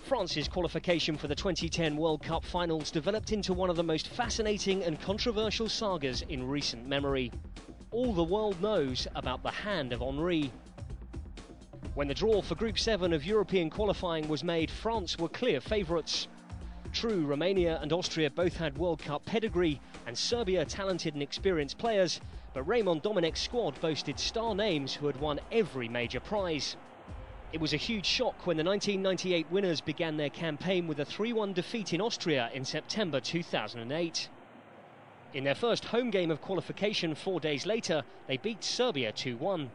France's qualification for the 2010 World Cup finals developed into one of the most fascinating and controversial sagas in recent memory. All the world knows about the hand of Henry. When the draw for Group 7 of European qualifying was made, France were clear favourites. True, Romania and Austria both had World Cup pedigree, and Serbia talented and experienced players, but Raymond Domenech's squad boasted star names who had won every major prize. It was a huge shock when the 1998 winners began their campaign with a 3-1 defeat in Austria in September 2008. In their first home game of qualification 4 days later, they beat Serbia 2-1.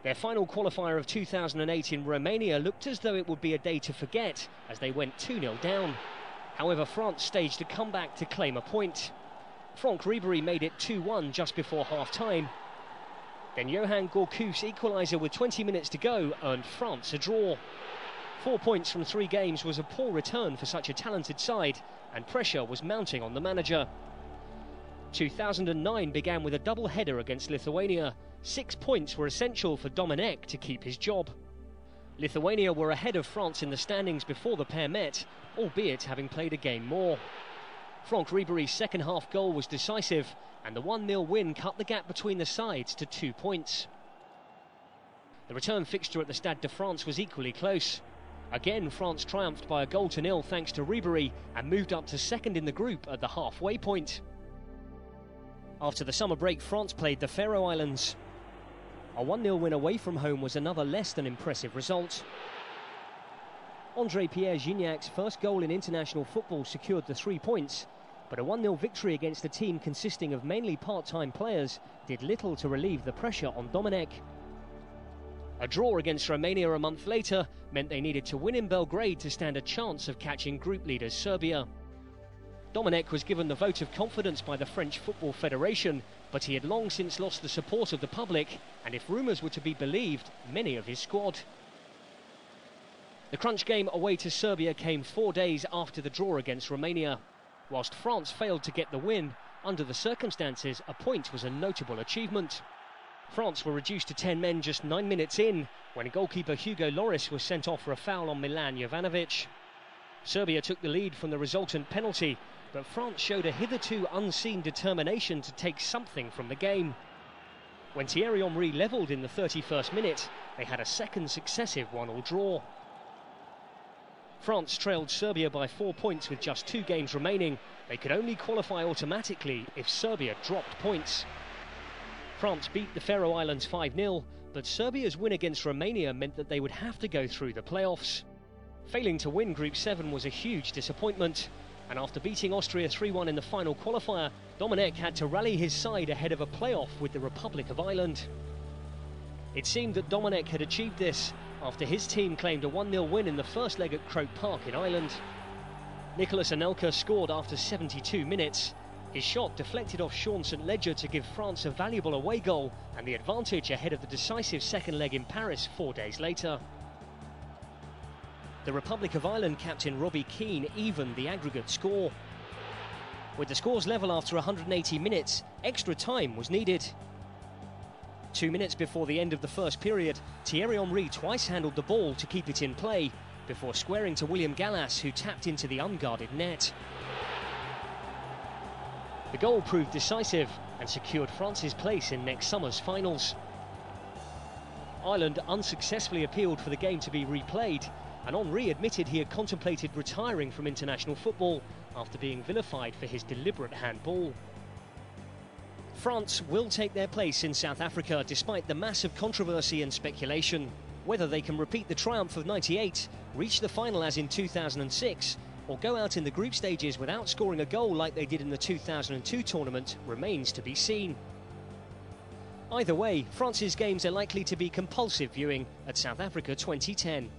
Their final qualifier of 2008 in Romania looked as though it would be a day to forget as they went 2-0 down. However, France staged a comeback to claim a point. Franck Ribéry made it 2-1 just before half-time. Then Johan Gourcuff's equaliser with 20 minutes to go earned France a draw. 4 points from 3 games was a poor return for such a talented side, and pressure was mounting on the manager. 2009 began with a double header against Lithuania. 6 points were essential for Domenech to keep his job. Lithuania were ahead of France in the standings before the pair met, albeit having played a game more. Franck Ribéry's second half goal was decisive, and the 1-0 win cut the gap between the sides to 2 points. The return fixture at the Stade de France was equally close. Again, France triumphed by a 1-0 thanks to Ribéry and moved up to second in the group at the halfway point. After the summer break, France played the Faroe Islands. A 1-0 win away from home was another less than impressive result. André-Pierre Gignac's first goal in international football secured the 3 points, but a 1-0 victory against a team consisting of mainly part-time players did little to relieve the pressure on Domenech. A draw against Romania a month later meant they needed to win in Belgrade to stand a chance of catching group leaders Serbia. Domenech was given the vote of confidence by the French Football Federation, but he had long since lost the support of the public, and if rumours were to be believed, many of his squad. The crunch game away to Serbia came 4 days after the draw against Romania. Whilst France failed to get the win, under the circumstances, a point was a notable achievement. France were reduced to 10 men just 9 minutes in, when goalkeeper Hugo Lloris was sent off for a foul on Milan Jovanovic. Serbia took the lead from the resultant penalty, but France showed a hitherto unseen determination to take something from the game. When Thierry Henry levelled in the 31st minute, they had a second successive 1-1 draw. France trailed Serbia by 4 points with just 2 games remaining. They could only qualify automatically if Serbia dropped points. France beat the Faroe Islands 5-0, but Serbia's win against Romania meant that they would have to go through the playoffs. Failing to win Group 7 was a huge disappointment, and after beating Austria 3-1 in the final qualifier, Domenech had to rally his side ahead of a playoff with the Republic of Ireland. It seemed that Domenech had achieved this after his team claimed a 1-0 win in the first leg at Croke Park in Ireland. Nicolas Anelka scored after 72 minutes. His shot deflected off Sean St Ledger to give France a valuable away goal and the advantage ahead of the decisive second leg in Paris 4 days later. The Republic of Ireland captain Robbie Keane evened the aggregate score. With the scores level after 180 minutes, extra time was needed. 2 minutes before the end of the first period, Thierry Henry twice handled the ball to keep it in play, before squaring to William Gallas, who tapped into the unguarded net. The goal proved decisive and secured France's place in next summer's finals. Ireland unsuccessfully appealed for the game to be replayed, and Henry admitted he had contemplated retiring from international football after being vilified for his deliberate handball. France will take their place in South Africa despite the massive controversy and speculation. Whether they can repeat the triumph of '98, reach the final as in 2006, or go out in the group stages without scoring a goal like they did in the 2002 tournament remains to be seen. Either way, France's games are likely to be compulsive viewing at South Africa 2010.